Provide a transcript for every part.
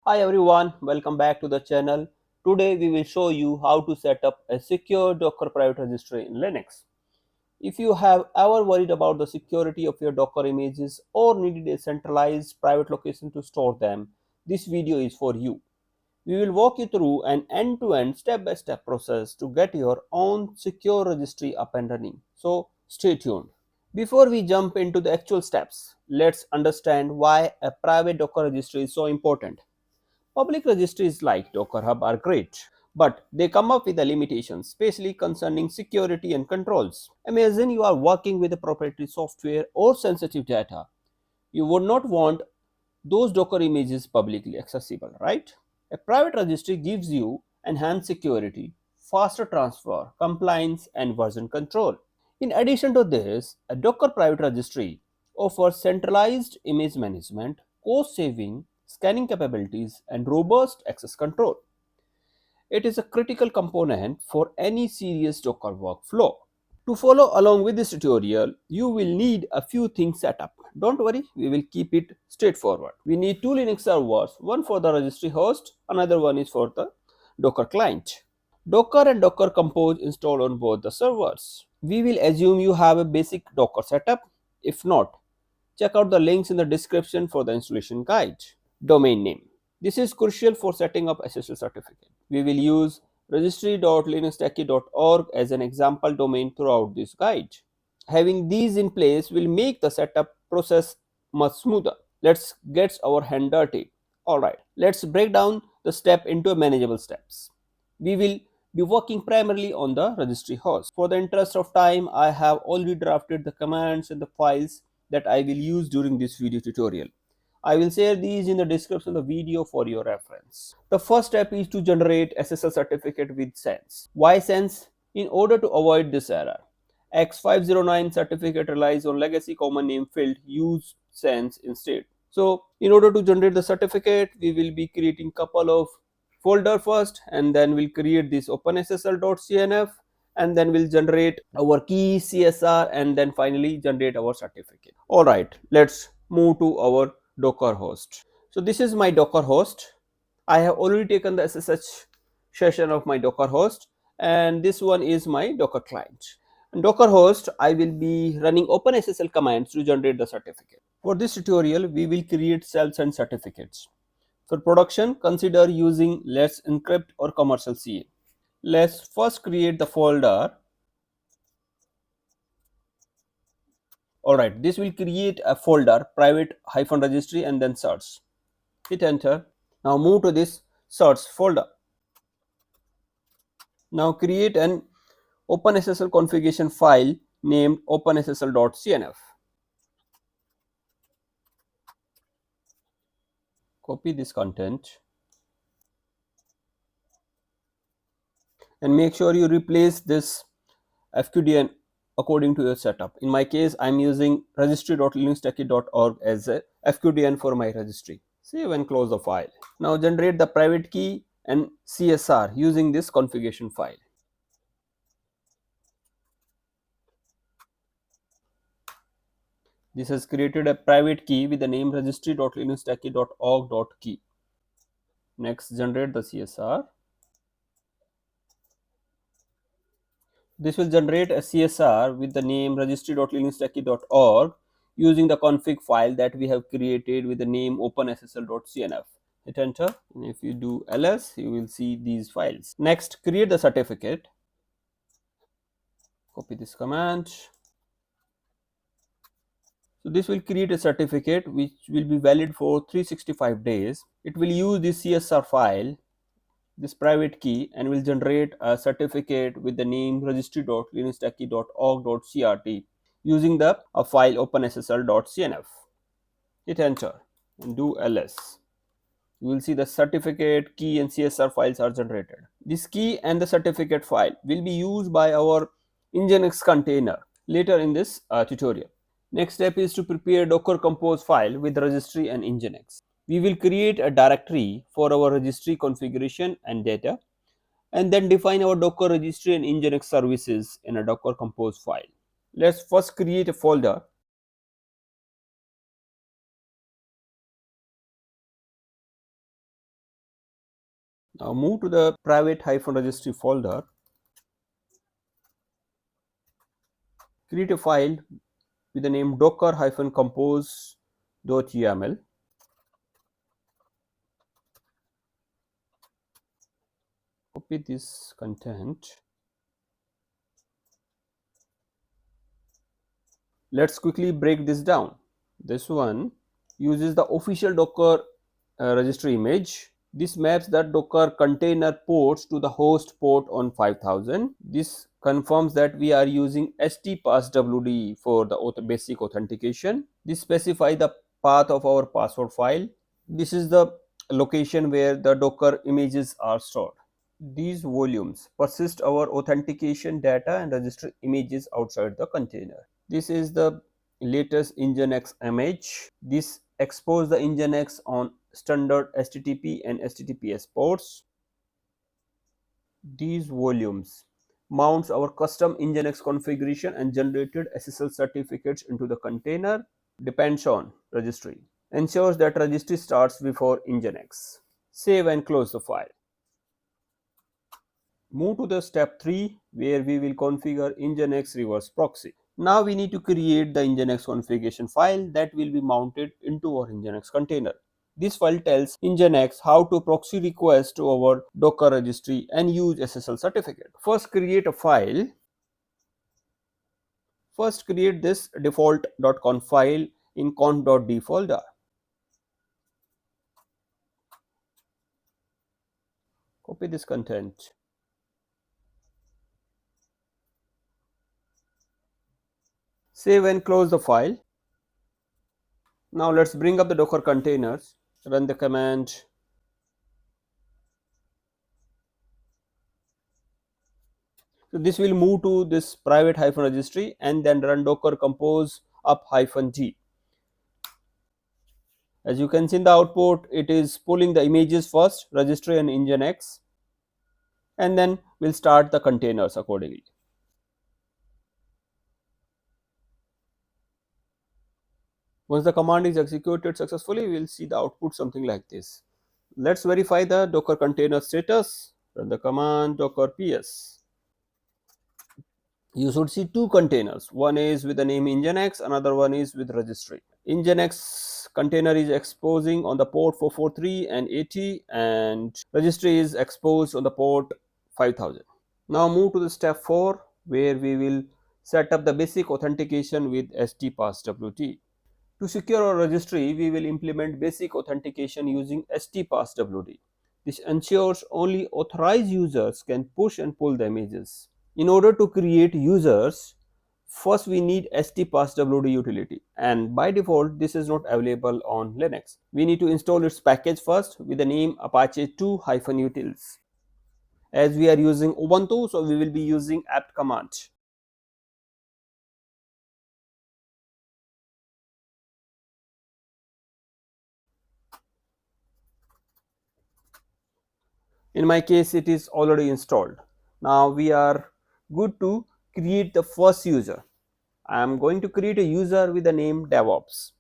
Hi everyone, welcome back to the channel. Today we will show you how to set up a secure Docker private registry in Linux. If you have ever worried about the security of your Docker images or needed a centralized private location to store them, this video is for you. We will walk you through an end-to-end step-by-step process to get your own secure registry up and running. So stay tuned. Before we jump into the actual steps, let's understand why a private Docker registry is so important. Public registries like Docker Hub are great, but they come up with the limitations, especially concerning security and controls. Imagine you are working with a proprietary software or sensitive data. You would not want those Docker images publicly accessible, right? A private registry gives you enhanced security, faster transfer, compliance, and version control. In addition to this, a Docker private registry offers centralized image management, cost saving, scanning capabilities, and robust access control. It is a critical component for any serious Docker workflow. To follow along with this tutorial, you will need a few things set up. Don't worry, we will keep it straightforward. We need two Linux servers, one for the registry host, another one is for the Docker client. Docker and Docker Compose installed on both the servers. We will assume you have a basic Docker setup. If not, check out the links in the description for the installation guide. Domain name. This is crucial for setting up SSL certificate. We will use registry.linuxtechie.org as an example domain throughout this guide. Having these in place will make the setup process much smoother. Let's get our hand dirty. Alright, let's break down the step into manageable steps. We will be working primarily on the registry host. For the interest of time, I have already drafted the commands and the files that I will use during this video tutorial. I will share these in the description of the video for your reference. The first step is to generate SSL certificate with Sense. Why Sense? In order to avoid this error, X509 certificate relies on legacy common name field, use Sense instead. So in order to generate the certificate, we will be creating couple of folder first, and then we'll create this openssl.cnf, and then we'll generate our key CSR, and then finally generate our certificate. All right, let's move to our Docker host. So this is my Docker host. I have already taken the SSH session of my Docker host, and this one is my Docker client. In Docker host, I will be running OpenSSL commands to generate the certificate. For this tutorial, we will create self-send certificates. For production, consider using Let's Encrypt or Commercial CA. Let's first create the folder. Alright, this will create a folder, private-registry, and then search. Hit enter. Now move to this search folder. Now create an OpenSSL configuration file named openssl.cnf. Copy this content and make sure you replace this FQDN according to your setup. In my case, I'm using registry.linuxtechie.org as a FQDN for my registry. Save and close the file. Now generate the private key and CSR using this configuration file. This has created a private key with the name registry.linuxtechie.org.key. Next, generate the CSR. This will generate a CSR with the name registry.linuxtechie.org using the config file that we have created with the name openssl.cnf. Hit enter, and if you do ls, you will see these files. Next, create the certificate. Copy this command. So this will create a certificate which will be valid for 365 days. It will use this CSR file, this private key, and will generate a certificate with the name registry.linuxtechie.org.crt using the file openssl.cnf. Hit enter and do ls. You will see the certificate, key, and CSR files are generated. This key and the certificate file will be used by our Nginx container later in this tutorial. Next step is to prepare Docker Compose file with registry and Nginx. We will create a directory for our registry configuration and data, and then define our Docker registry and Nginx services in a Docker Compose file. Let's first create a folder. Now move to the private-registry folder, create a file with the name docker-compose.yml. Copy this content. Let's quickly break this down. This one uses the official Docker registry image. This maps that Docker container ports to the host port on 5000. This confirms that we are using stpasswd for the basic authentication. This specifies the path of our password file. This is the location where the Docker images are stored. These volumes persist our authentication data and register images outside the container. This is the latest Nginx image. This exposes the Nginx on standard HTTP and HTTPS ports. These volumes mounts our custom Nginx configuration and generated SSL certificates into the container. Depends on registry. Ensures that registry starts before Nginx. Save and close the file. Move to the step 3 where we will configure Nginx reverse proxy. Now we need to create the Nginx configuration file that will be mounted into our Nginx container. This file tells Nginx how to proxy request to our Docker registry and use SSL certificate. First create a file. First create this default.conf file in conf.d folder. Copy this content. Save and close the file. Now let's bring up the Docker containers. Run the command. So this will move to this private-registry and then run docker compose up-g. As you can see in the output, it is pulling the images first, registry and Nginx, and then we'll start the containers accordingly. Once the command is executed successfully, we will see the output something like this. Let's verify the Docker container status. Run the command docker ps. You should see two containers. One is with the name Nginx, another one is with registry. Nginx container is exposing on the port 443 and 80, and registry is exposed on the port 5000. Now move to the step 4 where we will set up the basic authentication with stpasswd. To secure our registry, we will implement basic authentication using stpasswd. This ensures only authorized users can push and pull the images. In order to create users, first we need stpasswd utility, and by default this is not available on Linux. We need to install its package first with the name apache 2-utils. As we are using Ubuntu, so we will be using apt command. In my case, it is already installed. Now we are good to create the first user. I am going to create a user with the name DevOps.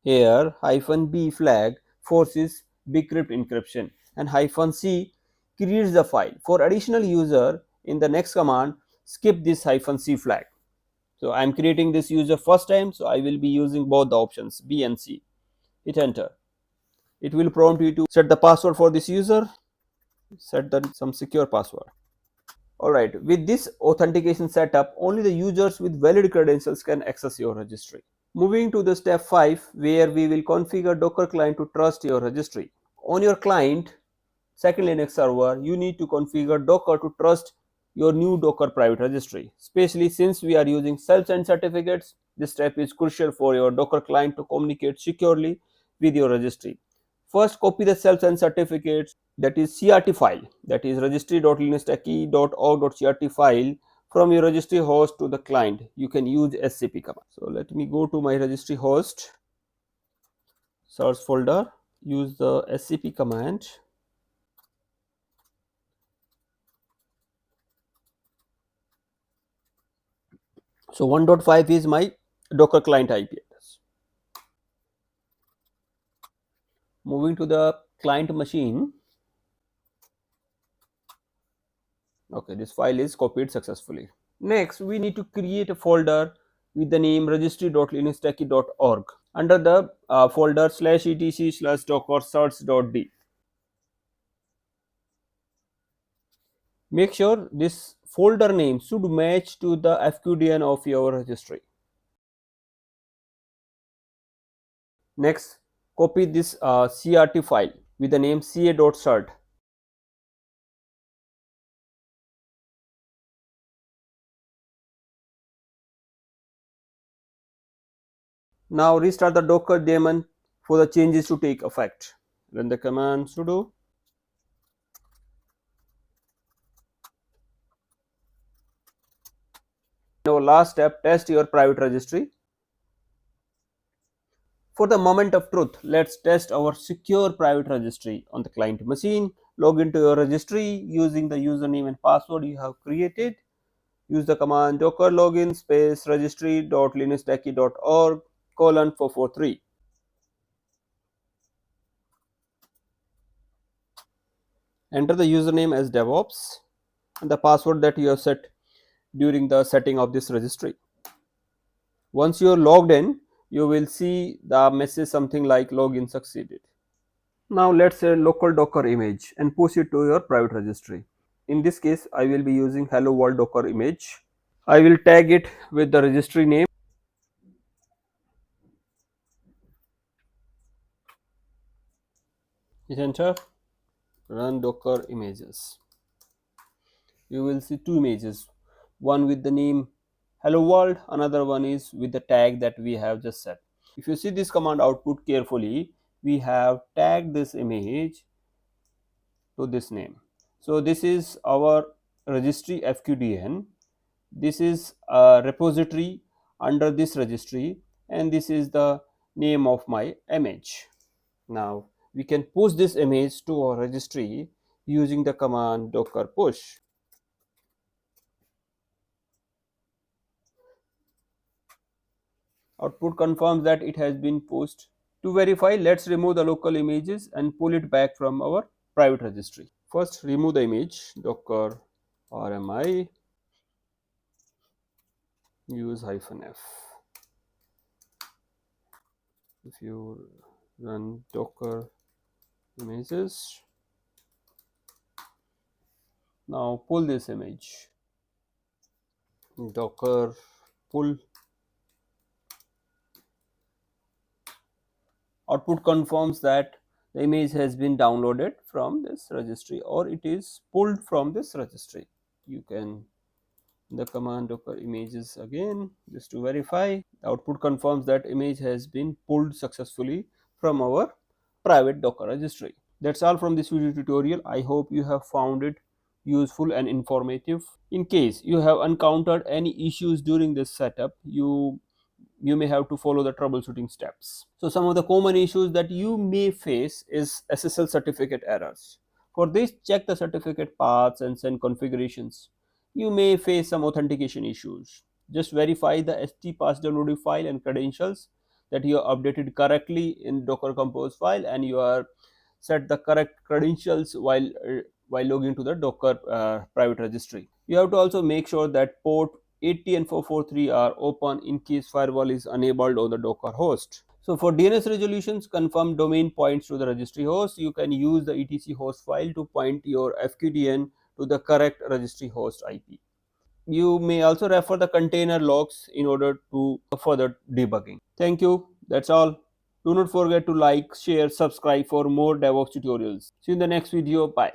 Here -b flag forces bcrypt encryption and -c creates the file. For additional user, in the next command, skip this -c flag. So I am creating this user first time, so I will be using both the options B and C. Hit enter. It will prompt you to set the password for this user, set some secure password. Alright, with this authentication setup, only the users with valid credentials can access your registry. Moving to the step 5 where we will configure Docker client to trust your registry. On your client, second Linux server, you need to configure Docker to trust your new Docker private registry. Especially since we are using self-signed certificates, this step is crucial for your Docker client to communicate securely with your registry. First, copy the self-signed certificates, that is CRT file, that is registry.linuxtechie.org.crt file from your registry host to the client. You can use scp command. So let me go to my registry host, search folder, use the scp command. So 1.5 is my Docker client IP address. Moving to the client machine. Okay, this file is copied successfully. Next, we need to create a folder with the name registry.linuxtechie.org under the folder /etc/docker certs.d. Make sure this folder name should match to the FQDN of your registry. Next, copy this CRT file with the name ca.cert. Now restart the Docker daemon for the changes to take effect. Run the command sudo. Now last step, test your private registry. For the moment of truth, let's test our secure private registry on the client machine. Log into your registry using the username and password you have created. Use the command docker login space registry.linuxtechie.org :443. Enter the username as DevOps and the password that you have set during the setting of this registry. Once you are logged in, you will see the message something like login succeeded. Now let's say local Docker image and push it to your private registry. In this case, I will be using hello world Docker image. I will tag it with the registry name. Hit enter. Run Docker images. You will see two images, one with the name hello world, another one is with the tag that we have just set. If you see this command output carefully, we have tagged this image to this name. So this is our registry FQDN. This is a repository under this registry, and this is the name of my image. Now we can push this image to our registry using the command docker push. Output confirms that it has been pushed. To verify, let's remove the local images and pull it back from our private registry. First, remove the image, docker rmi use -f. If you run docker images, now pull this image, docker pull. Output confirms that the image has been downloaded from this registry or it is pulled from this registry. You can the command docker images again just to verify. The output confirms that image has been pulled successfully from our private docker registry. That's all from this video tutorial. I hope you have found it useful and informative. In case you have encountered any issues during this setup, you may have to follow the troubleshooting steps. So some of the common issues that you may face is SSL certificate errors. For this, check the certificate paths and send configurations. You may face some authentication issues. Just verify the htpasswd file and credentials that you are updated correctly in Docker Compose file, and you are set the correct credentials while logging to the Docker private registry. You have to also make sure that port 80 and 443 are open in case firewall is enabled on the Docker host. So for DNS resolutions, confirm domain points to the registry host. You can use the etc host file to point your FQDN to the correct registry host IP. You may also refer the container logs in order to further debugging. Thank you. That's all. Do not forget to like, share, subscribe for more DevOps tutorials. See you in the next video. Bye.